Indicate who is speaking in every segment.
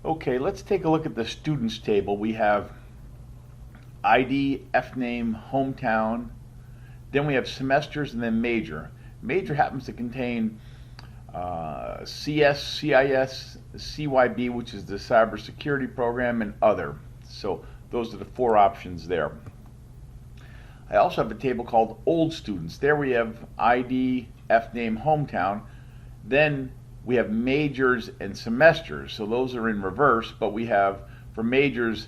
Speaker 1: Okay, let's take a look at the students table. We have ID, F name, hometown, then we have semesters, and then major. Major happens to contain CS, CIS, CYB, which is the cybersecurity program, and other. So those are the four options there. I also have a table called old students. There we have ID, F name, hometown. Then we have majors and semesters. So those are in reverse, but we have for majors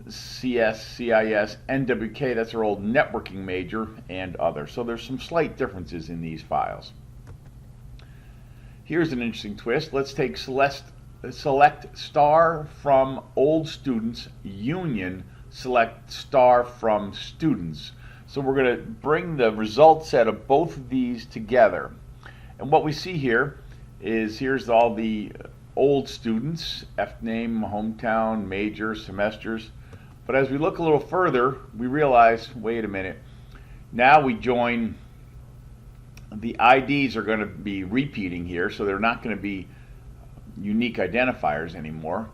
Speaker 1: CS, CIS, NWK, that's our old networking major, and other. So there's some slight differences in these files. Here's an interesting twist. Let's take select star from old students, union, select star from students. So we're going to bring the result set of both of these together. And what we see here is here's all the old students, F name, hometown, major, semesters. But as we look a little further, we realize, wait a minute, now we join, the IDs are going to be repeating here, so they're not going to be unique identifiers anymore.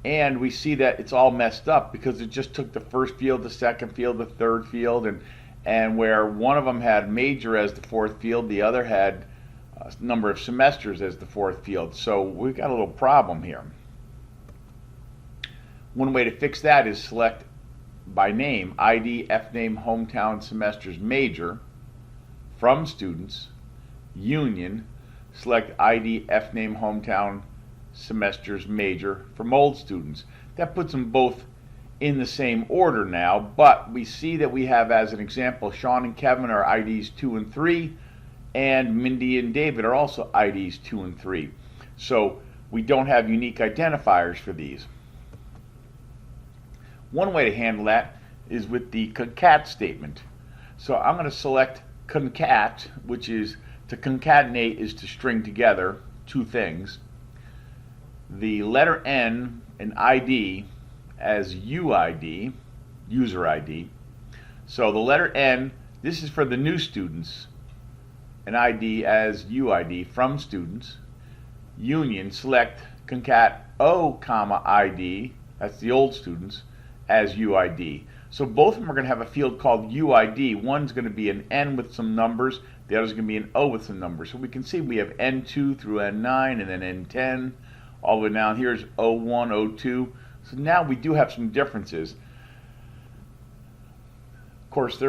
Speaker 1: And we see that it's all messed up because it just took the first field, the second field, the third field, and where one of them had major as the fourth field, the other had a number of semesters as the fourth field. So we've got a little problem here. One way to fix that is select by name, ID, F name, hometown, semesters, major, from students, union, select ID, F name, hometown, semesters, major, from old students. That puts them both in the same order now, but we see that we have, as an example, Sean and Kevin are IDs 2 and 3, and Mindy and David are also IDs 2 and 3. So we don't have unique identifiers for these. One way to handle that is with the concat statement. So I'm going to select concat, which is to concatenate is to string together two things. The letter N and ID as UID, user ID. So the letter N, this is for the new students, an ID as UID from students. Union, select concat O, comma ID, that's the old students, as UID. So both of them are going to have a field called UID. One's going to be an N with some numbers, the other's going to be an O with some numbers. So we can see we have N2 through N9 and then N10 all the way down. Here's O1, O2. So now we do have some differences. Of course,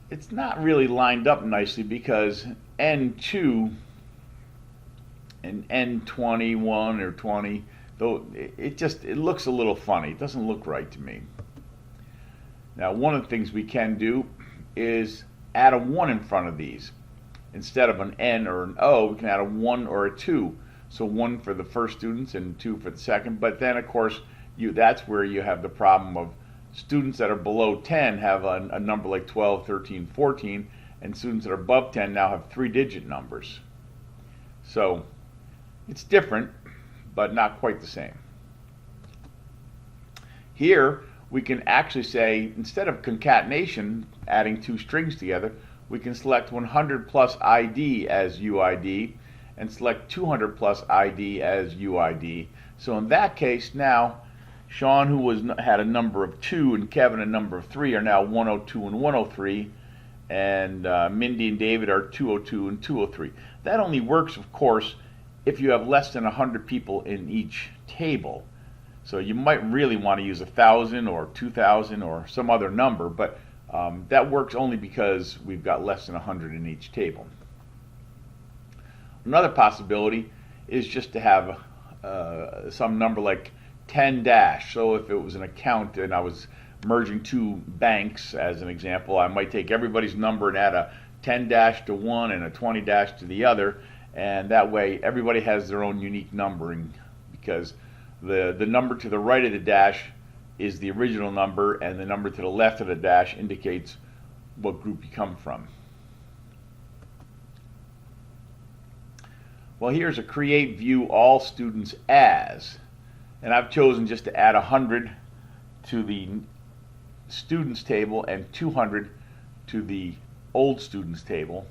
Speaker 1: it's not really lined up nicely because N2 and N21 or 20, though it looks a little funny. It doesn't look right to me. Now, one of the things we can do is add a 1 in front of these. Instead of an N or an O, we can add a 1 or a 2. So 1 for the first students and 2 for the second. But then, of course, that's where you have the problem of students that are below 10 have a number like 12, 13, 14, and students that are above 10 now have 3-digit numbers. So it's different, but not quite the same. Here, we can actually say, instead of concatenation, adding two strings together, we can select 100 plus ID as UID and select 200 plus ID as UID. So in that case, now Sean, who had a number of 2, and Kevin a number of 3, are now 102 and 103, and Mindy and David are 202 and 203. That only works, of course, if you have less than 100 people in each table. So you might really want to use 1,000 or 2,000 or some other number, but that works only because we've got less than 100 in each table. Another possibility is just to have some number like 10 dash. So if it was an account and I was merging two banks, as an example, I might take everybody's number and add a 10 dash to one and a 20 dash to the other, and that way everybody has their own unique numbering, because the number to the right of the dash is the original number, and the number to the left of the dash indicates what group you come from. Well, here's a create view all students as, and I've chosen just to add 100 to the students table and 200 to the old students table.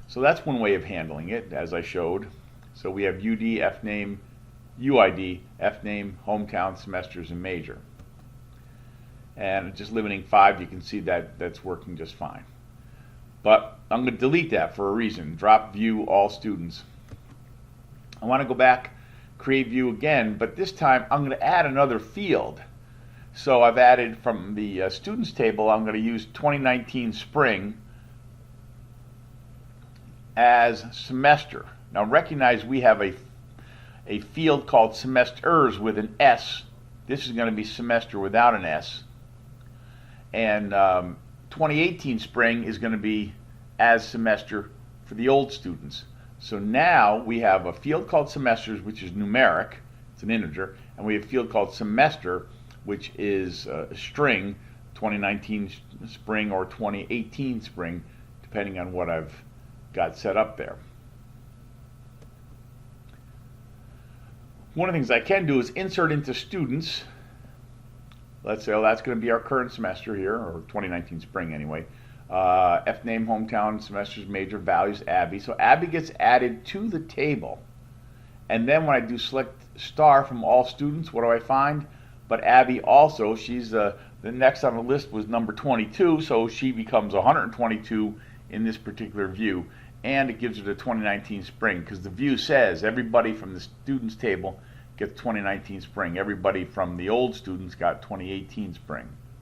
Speaker 1: So that's one way of handling it, as I showed. So we have UD, F name, UID, FName, hometown, semesters, and major. And just limiting 5, you can see that that's working just fine. But I'm going to delete that for a reason. Drop view all students. I want to go back, create view again, but this time I'm going to add another field. So I've added from the students table, I'm going to use 2019 spring as semester. Now recognize we have a field called semesters with an S. This is going to be semester without an S. And 2018 spring is going to be as semester for the old students. So now we have a field called semesters, which is numeric, it's an integer, and we have a field called semester, which is a string, 2019 spring or 2018 spring, depending on what I've got set up there. One of the things I can do is insert into students. Let's say, that's going to be our current semester here, or 2019 spring anyway. FName, hometown, semesters, major, values, Abby. So Abby gets added to the table. And then when I do select star from all students, what do I find? But Abby also, she's the next on the list was number 22, so she becomes 122 in this particular view. And it gives her the 2019 spring, because the view says everybody from the students table gets 2019 spring. Everybody from the old students got 2018 spring.